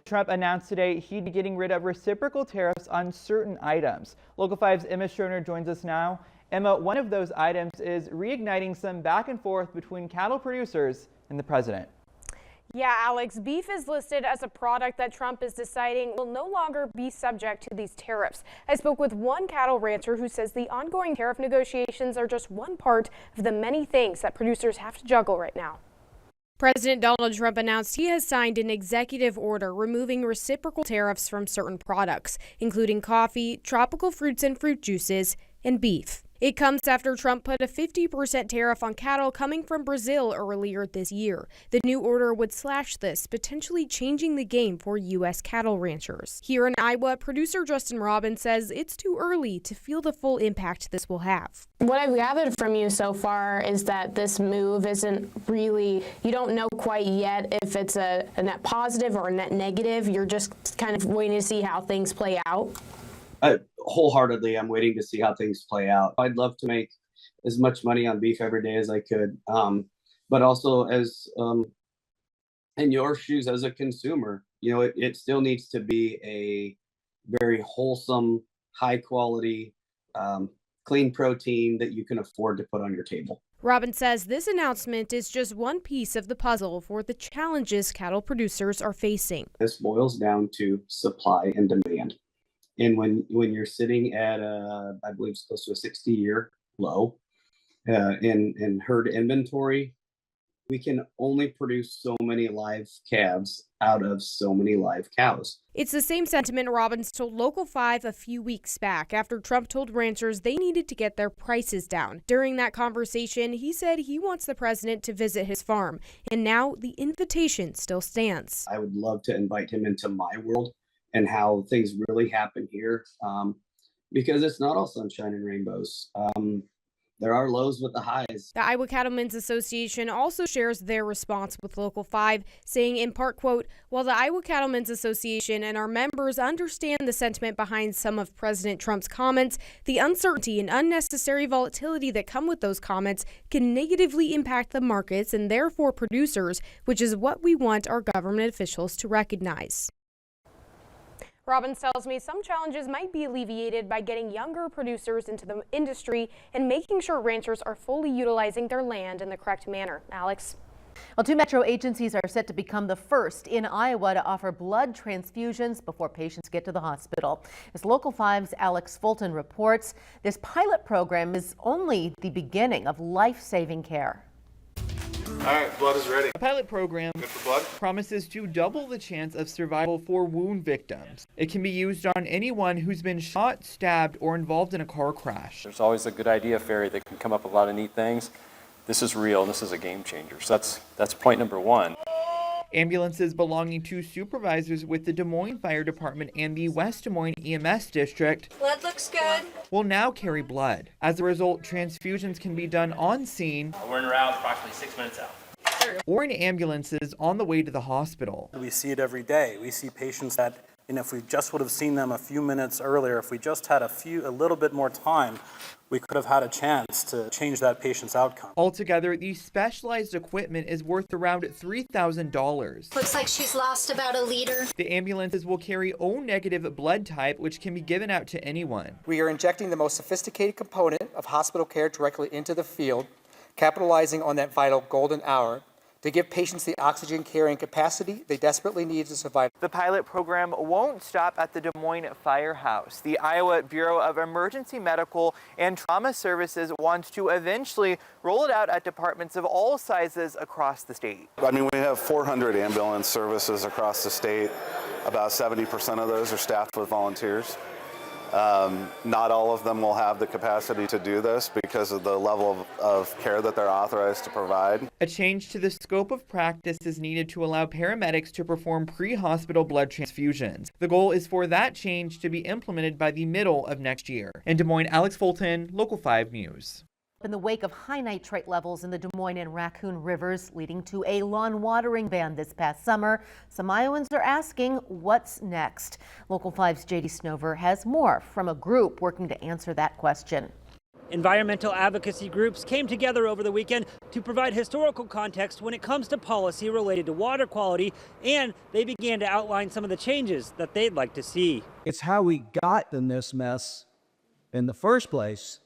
Trump announced today he'd be getting rid of reciprocal tariffs on certain items. Local 5's Emma Schroner joins us now. Emma, one of those items is reigniting some back and forth between cattle producers and the president. Yeah, Alex, beef is listed as a product that Trump is deciding will no longer be subject to these tariffs. I spoke with one cattle rancher who says the ongoing tariff negotiations are just one part of the many things that producers have to juggle right now. President Donald Trump announced he has signed an executive order removing reciprocal tariffs from certain products, including coffee, tropical fruits and fruit juices, and beef. It comes after Trump put a 50% tariff on cattle coming from Brazil earlier this year. The new order would slash this, potentially changing the game for U.S. cattle ranchers. Here in Iowa, producer Justin Robbins says it's too early to feel the full impact this will have. What I've gathered from you so far is that this move isn't really, you don't know quite yet if it's a net positive or a net negative. You're just kind of waiting to see how things play out. Wholeheartedly, I'm waiting to see how things play out. I'd love to make as much money on beef every day as I could, but also as in your shoes as a consumer, you know, it still needs to be a very wholesome, high quality, clean protein that you can afford to put on your table. Robbins says this announcement is just one piece of the puzzle for the challenges cattle producers are facing. This boils down to supply and demand. And when you're sitting at I believe it's close to a 60-year low in herd inventory, we can only produce so many live calves out of so many live cows. It's the same sentiment Robbins told Local 5 a few weeks back after Trump told ranchers they needed to get their prices down. During that conversation, he said he wants the president to visit his farm, and now the invitation still stands. I would love to invite him into my world and how things really happen here, because it's not all sunshine and rainbows. There are lows with the highs. The Iowa Cattlemen's Association also shares their response with Local 5, saying in part, quote, while the Iowa Cattlemen's Association and our members understand the sentiment behind some of President Trump's comments, the uncertainty and unnecessary volatility that come with those comments can negatively impact the markets and therefore producers, which is what we want our government officials to recognize. Robbins tells me some challenges might be alleviated by getting younger producers into the industry and making sure ranchers are fully utilizing their land in the correct manner. Alex? Well, 2 metro agencies are set to become the first in Iowa to offer blood transfusions before patients get to the hospital. As Local 5's Alex Fulton reports, this pilot program is only the beginning of life-saving care. All right, blood is ready. The pilot program Good for blood. promises to double the chance of survival for wound victims. It can be used on anyone who's been shot, stabbed, or involved in a car crash. There's always a good idea fairy that can come up with a lot of neat things. This is real, and this is a game changer. So that's point number one. Ambulances belonging to supervisors with the Des Moines Fire Department and the West Des Moines EMS District Blood looks good. will now carry blood. As a result, transfusions can be done on scene We're en route approximately 6 minutes out. or in ambulances on the way to the hospital. We see it every day. We see patients that, if we just would have seen them a few minutes earlier, if we just had a little bit more time, we could have had a chance to change that patient's outcome. Altogether, the specialized equipment is worth around $3,000. Looks like she's lost about a liter. The ambulances will carry O-negative blood type, which can be given out to anyone. We are injecting the most sophisticated component of hospital care directly into the field, capitalizing on that vital golden hour to give patients the oxygen carrying capacity they desperately need to survive. The pilot program won't stop at the Des Moines Firehouse. The Iowa Bureau of Emergency Medical and Trauma Services wants to eventually roll it out at departments of all sizes across the state. I mean, we have 400 ambulance services across the state. About 70% of those are staffed with volunteers. Not all of them will have the capacity to do this because of the level of care that they're authorized to provide. A change to the scope of practice is needed to allow paramedics to perform pre-hospital blood transfusions. The goal is for that change to be implemented by the middle of next year. In Des Moines, Alex Fulton, Local 5 News. In the wake of high nitrate levels in the Des Moines and Raccoon Rivers leading to a lawn watering ban this past summer, some Iowans are asking what's next. Local 5's JD Snover has more from a group working to answer that question. Environmental advocacy groups came together over the weekend to provide historical context when it comes to policy related to water quality, and they began to outline some of the changes that they'd like to see. It's how we got in this mess in the first place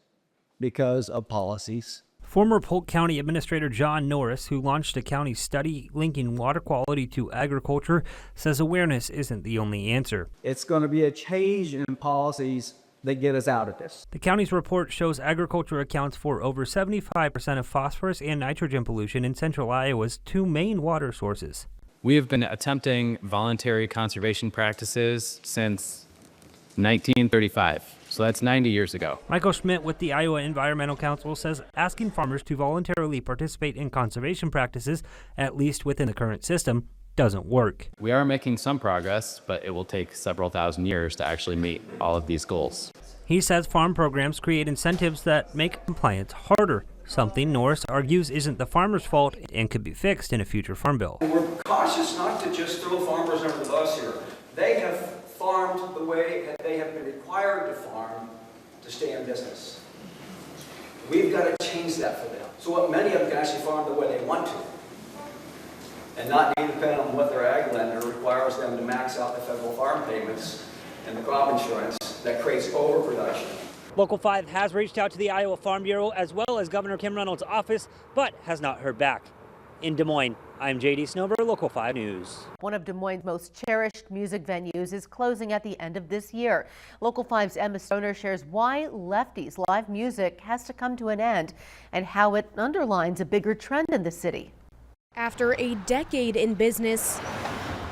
because of policies. Former Polk County Administrator John Norris, who launched a county study linking water quality to agriculture, says awareness isn't the only answer. It's going to be a change in policies that get us out of this. The county's report shows agriculture accounts for over 75% of phosphorus and nitrogen pollution in central Iowa's two main water sources. We have been attempting voluntary conservation practices since 1935, so that's 90 years ago. Michael Schmidt with the Iowa Environmental Council says asking farmers to voluntarily participate in conservation practices, at least within the current system, doesn't work. We are making some progress, but it will take several thousand years to actually meet all of these goals. He says farm programs create incentives that make compliance harder, something Norris argues isn't the farmer's fault and could be fixed in a future farm bill. We're cautious not to just throw farmers under the bus here. They have farmed the way that they have been required to farm to stay in business. We've got to change that for them. So what many of them can actually farm the way they want to, and not be dependent on what their ag lender requires them to max out the federal farm payments and the crop insurance that creates overproduction. Local 5 has reached out to the Iowa Farm Bureau as well as Governor Kim Reynolds' office, but has not heard back. In Des Moines, I'm J.D. Snover, Local 5 News. One of Des Moines' most cherished music venues is closing at the end of this year. Local 5's Emma Stoner shares why Lefty's live music has to come to an end and how it underlines a bigger trend in the city. After a decade in business,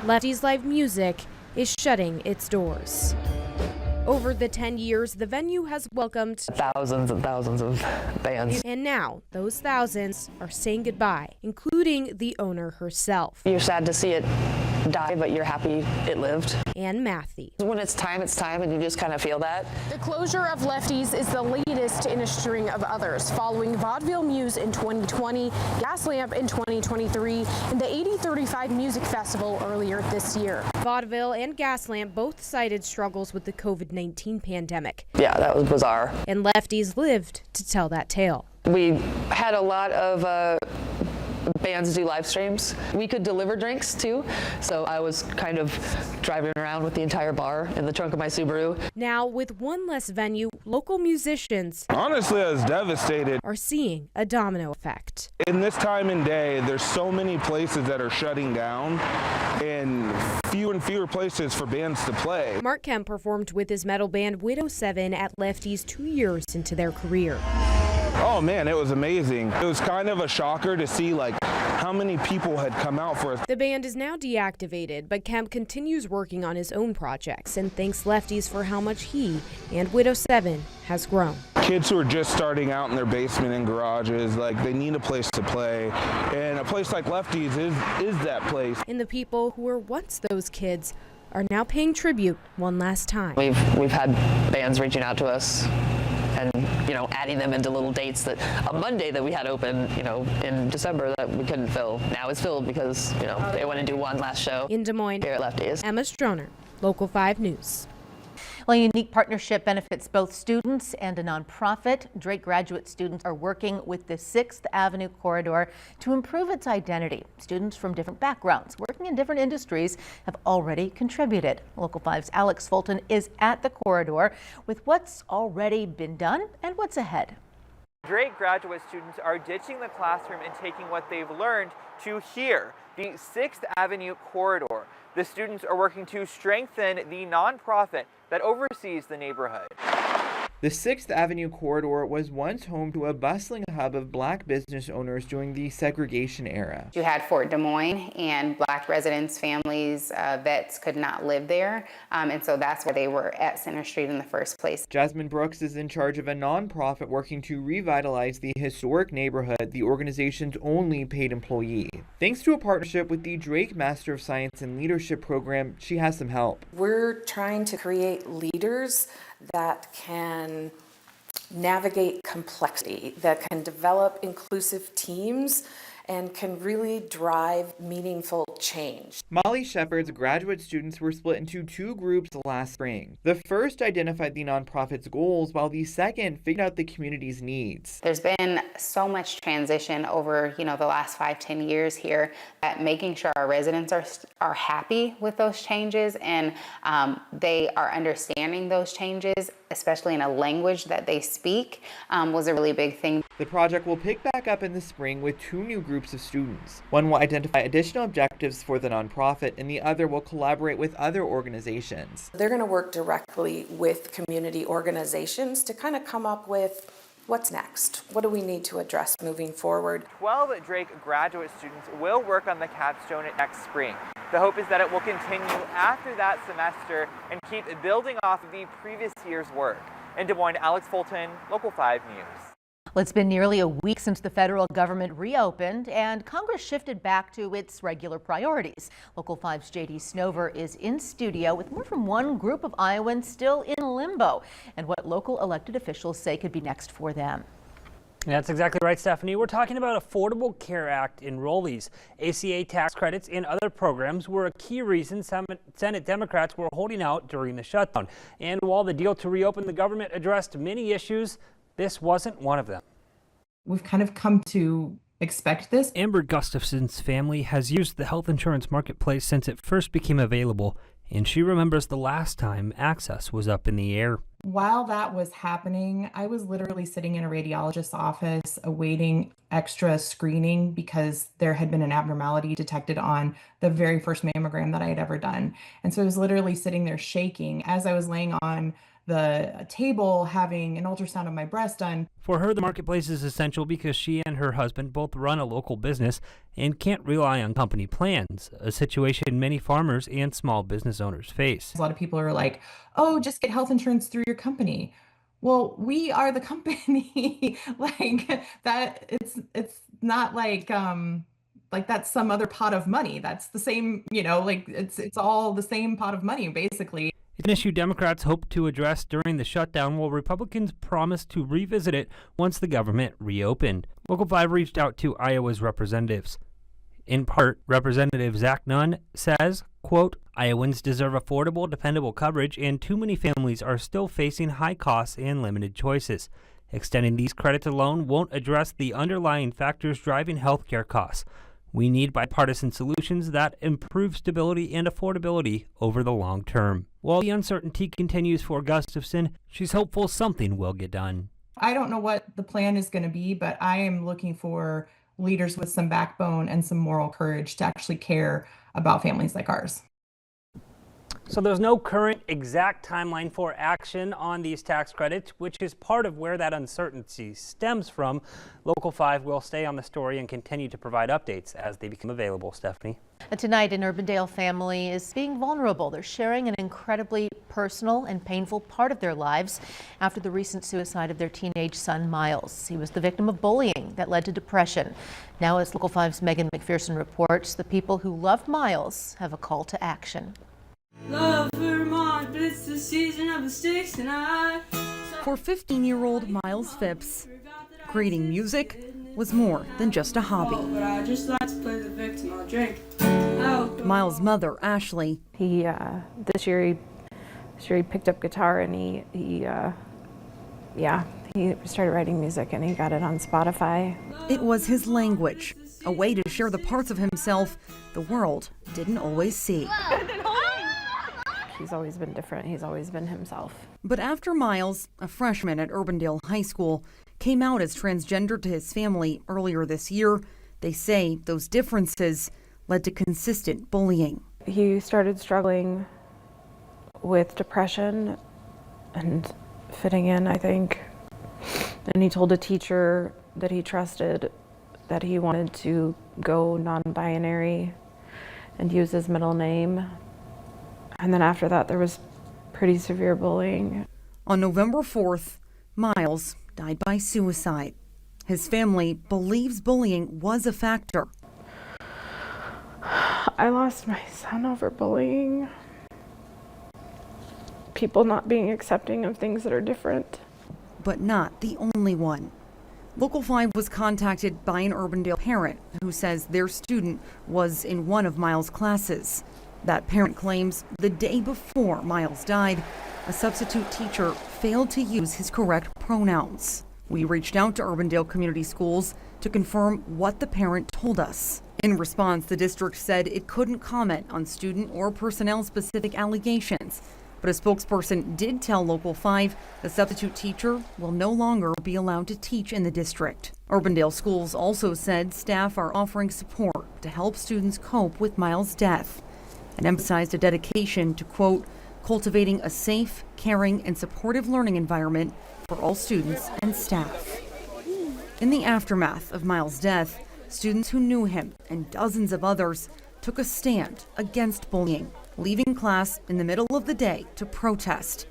Lefty's Live Music is shutting its doors. Over the 10 years, the venue has welcomed thousands and thousands of bands. And now, those thousands are saying goodbye, including the owner herself. You're sad to see it die, but you're happy it lived. Ann Matthey. When it's time, and you just kind of feel that. The closure of Lefty's is the latest in a string of others, following Vaudeville Muse in 2020, Gaslamp in 2023, and the 8035 Music Festival earlier this year. Vaudeville and Gaslamp both cited struggles with the COVID-19 pandemic. Yeah, that was bizarre. And Lefty's lived to tell that tale. We had a lot of bands do live streams. We could deliver drinks too, so I was kind of driving around with the entire bar in the trunk of my Subaru. Now, with one less venue, local musicians honestly, I was devastated. Are seeing a domino effect. In this time and day, there's so many places that are shutting down and fewer places for bands to play. Mark Kemp performed with his metal band Widow 7 at Lefty's 2 years into their career. Oh man, it was amazing. It was kind of a shocker to see how many people had come out for us. The band is now deactivated, but Kemp continues working on his own projects and thanks Lefty's for how much he and Widow 7 has grown. Kids who are just starting out in their basement and garages, they need a place to play, and a place like Lefty's is that place. And the people who were once those kids are now paying tribute one last time. We've had bands reaching out to us and adding them into little dates that a Monday that we had open in December that we couldn't fill. Now it's filled because they went and do one last show. In Des Moines, here at Lefty's. Emma Stroner, Local 5 News. Well, a unique partnership benefits both students and a nonprofit. Drake graduate students are working with the 6th Avenue corridor to improve its identity. Students from different backgrounds working in different industries have already contributed. Local 5's Alex Fulton is at the corridor with what's already been done and what's ahead. Drake graduate students are ditching the classroom and taking what they've learned to here, the 6th Avenue corridor. The students are working to strengthen the nonprofit that oversees the neighborhood. The 6th Avenue corridor was once home to a bustling hub of black business owners during the segregation era. You had Fort Des Moines, and black residents, families, vets could not live there, and so that's why they were at Center Street in the first place. Jasmine Brooks is in charge of a nonprofit working to revitalize the historic neighborhood, the organization's only paid employee. Thanks to a partnership with the Drake Master of Science and Leadership program, she has some help. We're trying to create leaders that can navigate complexity, that can develop inclusive teams, and can really drive meaningful change. Molly Shepard's graduate students were split into two groups last spring. The first identified the nonprofit's goals, while the second figured out the community's needs. There's been so much transition over, the last 5-10 years here, that making sure our residents are happy with those changes and they are understanding those changes, especially in a language that they speak, was a really big thing. The project will pick back up in the spring with two new groups of students. One will identify additional objectives for the nonprofit, and the other will collaborate with other organizations. They're going to work directly with community organizations to kind of come up with what's next. What do we need to address moving forward? 12 Drake graduate students will work on the capstone next spring. The hope is that it will continue after that semester and keep building off of the previous year's work. In Des Moines, Alex Fulton, Local 5 News. Well, it's been nearly a week since the federal government reopened and Congress shifted back to its regular priorities. Local 5's J.D. Snover is in studio with more from one group of Iowans still in limbo and what local elected officials say could be next for them. That's exactly right, Stephanie. We're talking about Affordable Care Act enrollees. ACA tax credits and other programs were a key reason Senate Democrats were holding out during the shutdown. And while the deal to reopen the government addressed many issues, this wasn't one of them. We've kind of come to expect this. Amber Gustafson's family has used the health insurance marketplace since it first became available, and she remembers the last time access was up in the air. While that was happening, I was literally sitting in a radiologist's office awaiting extra screening because there had been an abnormality detected on the very first mammogram that I had ever done. And so I was literally sitting there shaking as I was laying on the table having an ultrasound of my breast done. For her, the marketplace is essential because she and her husband both run a local business and can't rely on company plans, a situation many farmers and small business owners face. A lot of people are like, oh, just get health insurance through your company. Well, we are the company. Like that, it's not like that's some other pot of money. That's the same, it's all the same pot of money, basically. It's an issue Democrats hope to address during the shutdown, while Republicans promise to revisit it once the government reopened. Local 5 reached out to Iowa's representatives. In part, Representative Zach Nunn says, quote, Iowans deserve affordable, dependable coverage, and too many families are still facing high costs and limited choices. Extending these credits alone won't address the underlying factors driving healthcare costs. We need bipartisan solutions that improve stability and affordability over the long term. While the uncertainty continues for Gustafson, she's hopeful something will get done. I don't know what the plan is going to be, but I am looking for leaders with some backbone and some moral courage to actually care about families like ours. So there's no current exact timeline for action on these tax credits, which is part of where that uncertainty stems from. Local 5 will stay on the story and continue to provide updates as they become available. Stephanie. Tonight, an Urbandale family is being vulnerable. They're sharing an incredibly personal and painful part of their lives after the recent suicide of their teenage son, Miles. He was the victim of bullying that led to depression. Now, as Local 5's Megan McPherson reports, the people who loved Miles have a call to action. Love Vermont, but it's the season of the sticks tonight. For 15-year-old Miles Phipps, creating music was more than just a hobby. But I just like to play the victim. I'll drink. Miles' mother, Ashley. This year he picked up guitar and he started writing music and he got it on Spotify. It was his language, a way to share the parts of himself the world didn't always see. He's always been different. He's always been himself. But after Miles, a freshman at Urbandale High School, came out as transgender to his family earlier this year, they say those differences led to consistent bullying. He started struggling with depression and fitting in, I think. And he told a teacher that he trusted that he wanted to go non-binary and use his middle name. And then after that, there was pretty severe bullying. On November 4th, Miles died by suicide. His family believes bullying was a factor. I lost my son over bullying. People not being accepting of things that are different. But not the only one. Local 5 was contacted by an Urbandale parent who says their student was in one of Miles' classes. That parent claims the day before Miles died, a substitute teacher failed to use his correct pronouns. We reached out to Urbandale Community Schools to confirm what the parent told us. In response, the district said it couldn't comment on student or personnel-specific allegations, but a spokesperson did tell Local 5 the substitute teacher will no longer be allowed to teach in the district. Urbandale Schools also said staff are offering support to help students cope with Miles' death and emphasized a dedication to, quote, cultivating a safe, caring, and supportive learning environment for all students and staff. In the aftermath of Miles' death, students who knew him and dozens of others took a stand against bullying, leaving class in the middle of the day to protest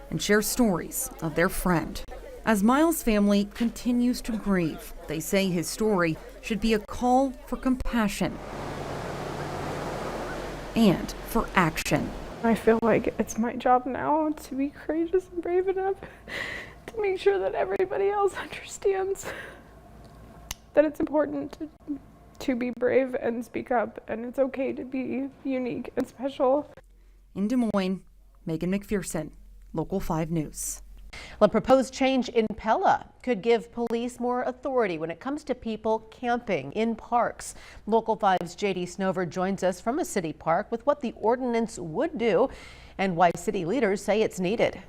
and share stories of their friend. As Miles' family continues to grieve, they say his story should be a call for compassion and for action. I feel like it's my job now to be courageous and brave enough to make sure that everybody else understands that it's important to be brave and speak up, and it's okay to be unique and special. In Des Moines, Megan McPherson, Local 5 News. A proposed change in Pella could give police more authority when it comes to people camping in parks. Local 5's JD Snover joins us from a city park with what the ordinance would do and why city leaders say it's needed.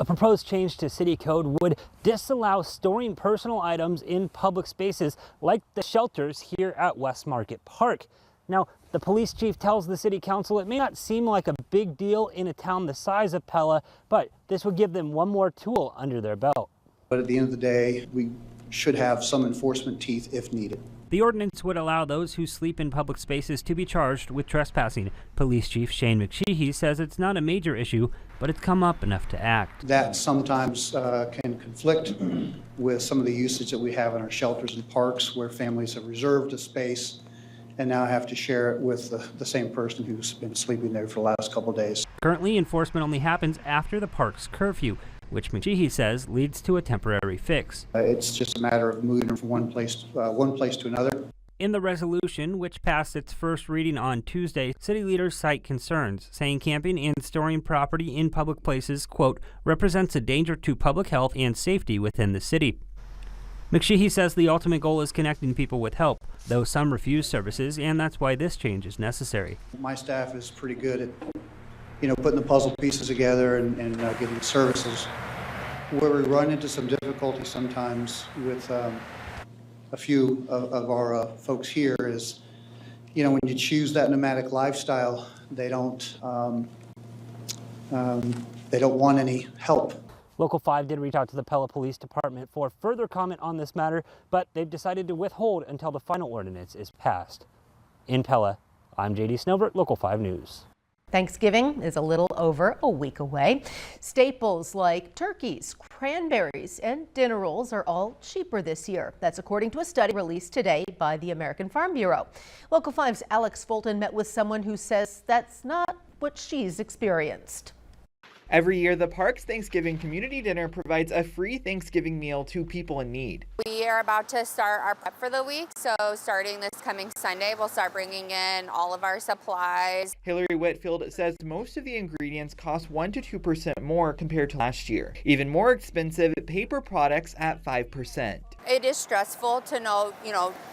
A proposed change to city code would disallow storing personal items in public spaces like the shelters here at West Market Park. Now, the police chief tells the city council it may not seem like a big deal in a town the size of Pella, but this would give them one more tool under their belt. But at the end of the day, we should have some enforcement teeth if needed. The ordinance would allow those who sleep in public spaces to be charged with trespassing. Police Chief Shane McSheehy says it's not a major issue, but it's come up enough to act. That sometimes can conflict with some of the usage that we have in our shelters and parks where families have reserved a space and now have to share it with the same person who's been sleeping there for the last couple of days. Currently, enforcement only happens after the park's curfew, which McSheehy says leads to a temporary fix. It's just a matter of moving from one place to another. In the resolution, which passed its first reading on Tuesday, city leaders cite concerns, saying camping and storing property in public places, quote, represents a danger to public health and safety within the city. McSheehy says the ultimate goal is connecting people with help, though some refuse services, and that's why this change is necessary. My staff is pretty good at, putting the puzzle pieces together and getting services. Where we run into some difficulty sometimes with a few of our folks here is, when you choose that nomadic lifestyle, they don't want any help. Local 5 did reach out to the Pella Police Department for further comment on this matter, but they've decided to withhold until the final ordinance is passed. In Pella, I'm JD Snowbert, Local 5 News. Thanksgiving is a little over a week away. Staples like turkeys, cranberries, and dinner rolls are all cheaper this year. That's according to a study released today by the American Farm Bureau. Local 5's Alex Fulton met with someone who says that's not what she's experienced. Every year, the park's Thanksgiving community dinner provides a free Thanksgiving meal to people in need. We are about to start our prep for the week, so starting this coming Sunday, we'll start bringing in all of our supplies. Hillary Whitfield says most of the ingredients cost 1% to 2% more compared to last year. Even more expensive, paper products at 5%. It is stressful to know,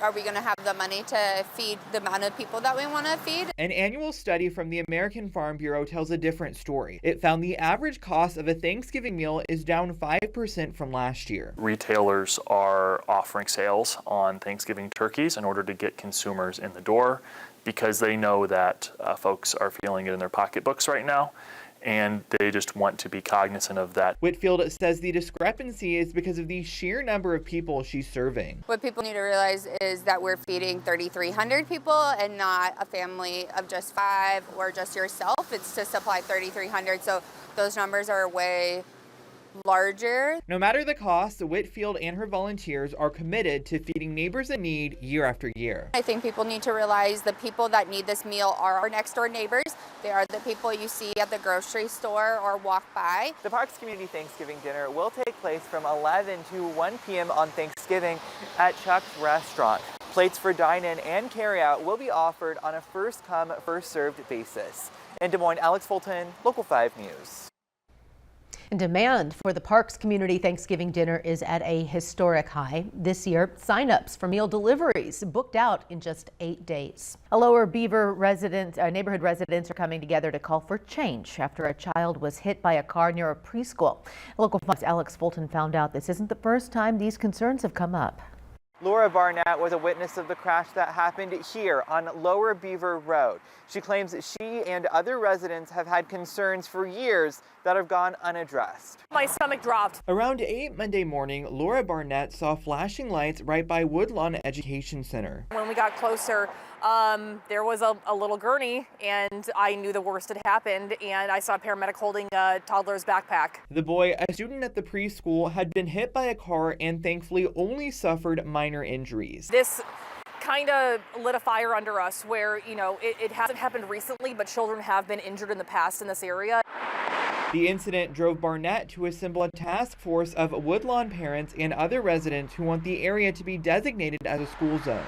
are we going to have the money to feed the amount of people that we want to feed? An annual study from the American Farm Bureau tells a different story. It found the average cost of a Thanksgiving meal is down 5% from last year. Retailers are offering sales on Thanksgiving turkeys in order to get consumers in the door because they know that folks are feeling it in their pocketbooks right now, and they just want to be cognizant of that. Whitfield says the discrepancy is because of the sheer number of people she's serving. What people need to realize is that we're feeding 3,300 people and not a family of just 5 or just yourself. It's to supply 3,300, so those numbers are way larger. No matter the cost, Whitfield and her volunteers are committed to feeding neighbors in need year after year. I think people need to realize the people that need this meal are our next door neighbors. They are the people you see at the grocery store or walk by. The Parks Community Thanksgiving Dinner will take place from 11 to 1 p.m. on Thanksgiving at Chuck's Restaurant. Plates for dine-in and carry-out will be offered on a first-come, first-served basis. In Des Moines, Alex Fulton, Local 5 News. And demand for the Parks Community Thanksgiving Dinner is at a historic high. This year, sign-ups for meal deliveries booked out in just 8 days. A Lower Beaver neighborhood residents are coming together to call for change after a child was hit by a car near a preschool. Local 5's Alex Fulton found out this isn't the first time these concerns have come up. Laura Barnett was a witness of the crash that happened here on Lower Beaver Road. She claims that she and other residents have had concerns for years that have gone unaddressed. My stomach dropped. Around 8 Monday morning, Laura Barnett saw flashing lights right by Woodlawn Education Center. When we got closer, there was a little gurney, and I knew the worst had happened, and I saw a paramedic holding a toddler's backpack. The boy, a student at the preschool, had been hit by a car and thankfully only suffered minor injuries. This kind of lit a fire under us where, you know, it hasn't happened recently, but children have been injured in the past in this area. The incident drove Barnett to assemble a task force of Woodlawn parents and other residents who want the area to be designated as a school zone.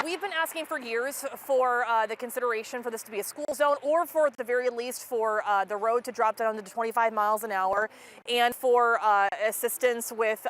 We've been asking for years for the consideration for this to be a school zone, or for at the very least for the road to drop down to 25 miles an hour, and for assistance with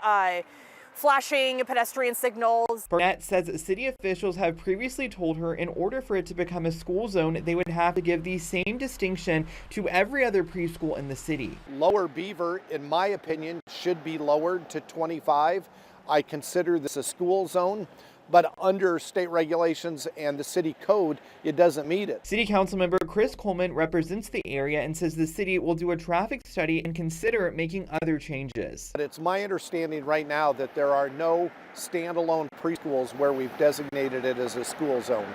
flashing pedestrian signals. Barnett says city officials have previously told her in order for it to become a school zone, they would have to give the same distinction to every other preschool in the city. Lower Beaver, in my opinion, should be lowered to 25. I consider this a school zone, but under state regulations and the city code, it doesn't meet it. City Council member Chris Coleman represents the area and says the city will do a traffic study and consider making other changes. But it's my understanding right now that there are no standalone preschools where we've designated it as a school zone.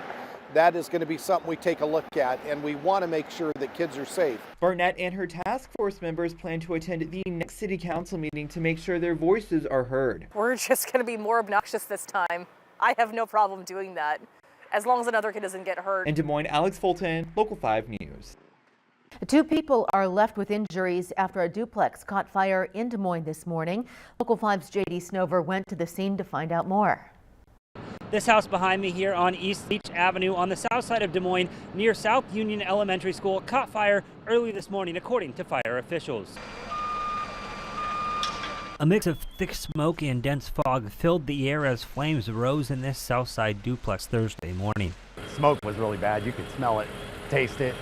That is going to be something we take a look at, and we want to make sure that kids are safe. Barnett and her task force members plan to attend the next city council meeting to make sure their voices are heard. We're just going to be more obnoxious this time. I have no problem doing that, as long as another kid doesn't get hurt. In Des Moines, Alex Fulton, Local 5 News. 2 people are left with injuries after a duplex caught fire in Des Moines this morning. Local 5's J.D. Snover went to the scene to find out more. This house behind me here on East Leach Avenue on the south side of Des Moines near South Union Elementary School caught fire early this morning, according to fire officials. A mix of thick smoke and dense fog filled the air as flames rose in this Southside duplex Thursday morning. Smoke was really bad. You could smell it, taste it.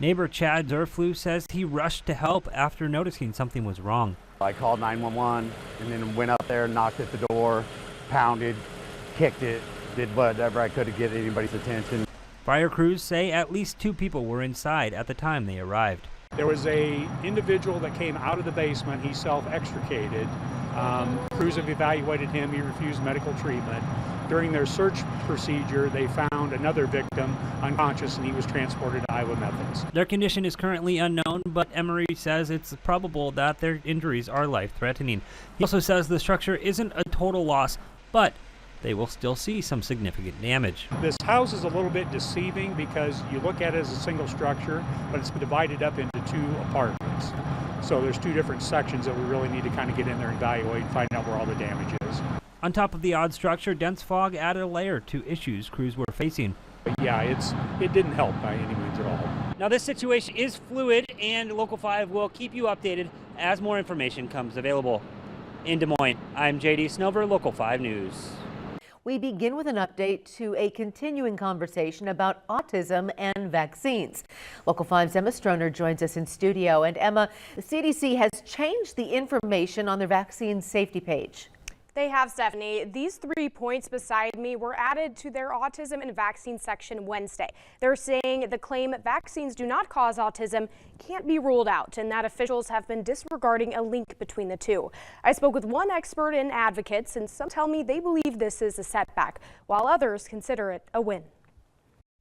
Neighbor Chad Zerflu says he rushed to help after noticing something was wrong. I called 911 and then went up there, knocked at the door, pounded, kicked it, did whatever I could to get anybody's attention. Fire crews say at least 2 people were inside at the time they arrived. There was a individual that came out of the basement. He self-extricated. Crews have evaluated him. He refused medical treatment. During their search procedure, they found another victim unconscious, and he was transported to Iowa Methodist. Their condition is currently unknown, but Emery says it's probable that their injuries are life-threatening. He also says the structure isn't a total loss, but they will still see some significant damage. This house is a little bit deceiving because you look at it as a single structure, but it's divided up into 2 apartments. So there's 2 different sections that we really need to kind of get in there and evaluate and find out where all the damage is. On top of the odd structure, dense fog added a layer to issues crews were facing. But yeah, it didn't help by any means at all. Now this situation is fluid, and Local 5 will keep you updated as more information comes available. In Des Moines, I'm J.D. Snover, Local 5 News. We begin with an update to a continuing conversation about autism and vaccines. Local 5's Emma Stroner joins us in studio. And Emma, the CDC has changed the information on their vaccine safety page. They have, Stephanie. These 3 points beside me were added to their autism and vaccine section Wednesday. They're saying the claim vaccines do not cause autism can't be ruled out, and that officials have been disregarding a link between the 2. I spoke with one expert and advocates, and some tell me they believe this is a setback, while others consider it a win.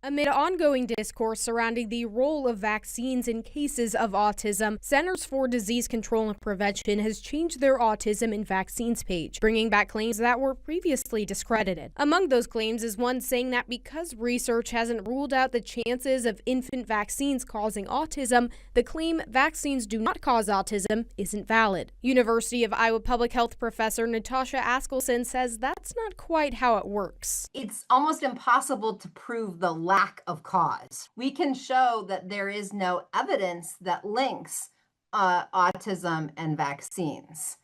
Amid ongoing discourse surrounding the role of vaccines in cases of autism, Centers for Disease Control and Prevention has changed their autism and vaccines page, bringing back claims that were previously discredited. Among those claims is one saying that because research hasn't ruled out the chances of infant vaccines causing autism, the claim vaccines do not cause autism isn't valid. University of Iowa Public Health professor Natasha Askelson says that's not quite how it works. It's almost impossible to prove the lack of cause. We can show that there is no evidence that links autism and vaccines.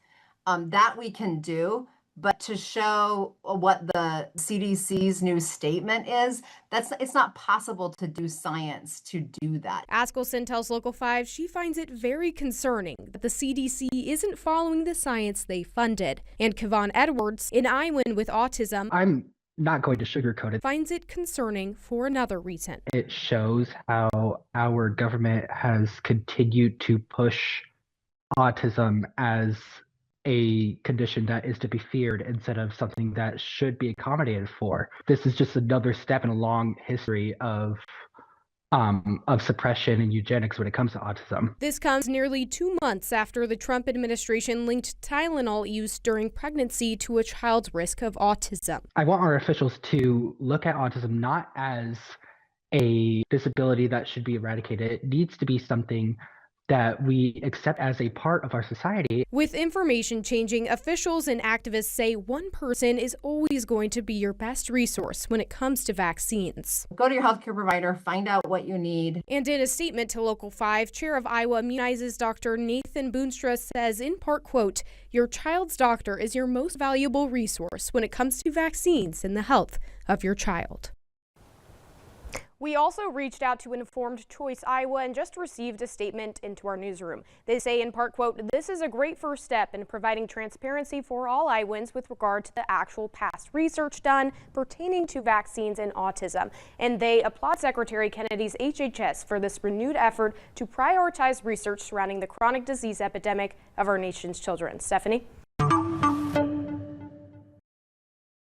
That we can do, but to show what the CDC's new statement is, it's not possible to do science to do that. Askelson tells Local 5 she finds it very concerning that the CDC isn't following the science they funded. And Kevon Edwards, an Iowan with autism, I'm not going to sugarcoat it, finds it concerning for another reason. It shows how our government has continued to push autism as a condition that is to be feared instead of something that should be accommodated for. This is just another step in a long history of suppression and eugenics when it comes to autism. This comes nearly 2 months after the Trump administration linked Tylenol use during pregnancy to a child's risk of autism. I want our officials to look at autism not as a disability that should be eradicated. It needs to be something that we accept as a part of our society. With information changing, officials and activists say one person is always going to be your best resource when it comes to vaccines. Go to your healthcare provider, find out what you need. And in a statement to Local 5, Chair of Iowa Immunizes Dr. Nathan Boonstra says, in part, quote, "Your child's doctor is your most valuable resource when it comes to vaccines and the health of your child." We also reached out to Informed Choice Iowa and just received a statement into our newsroom. They say in part, quote, "This is a great first step in providing transparency for all Iowans with regard to the actual past research done pertaining to vaccines and autism." And they applaud Secretary Kennedy's HHS for this renewed effort to prioritize research surrounding the chronic disease epidemic of our nation's children. Stephanie?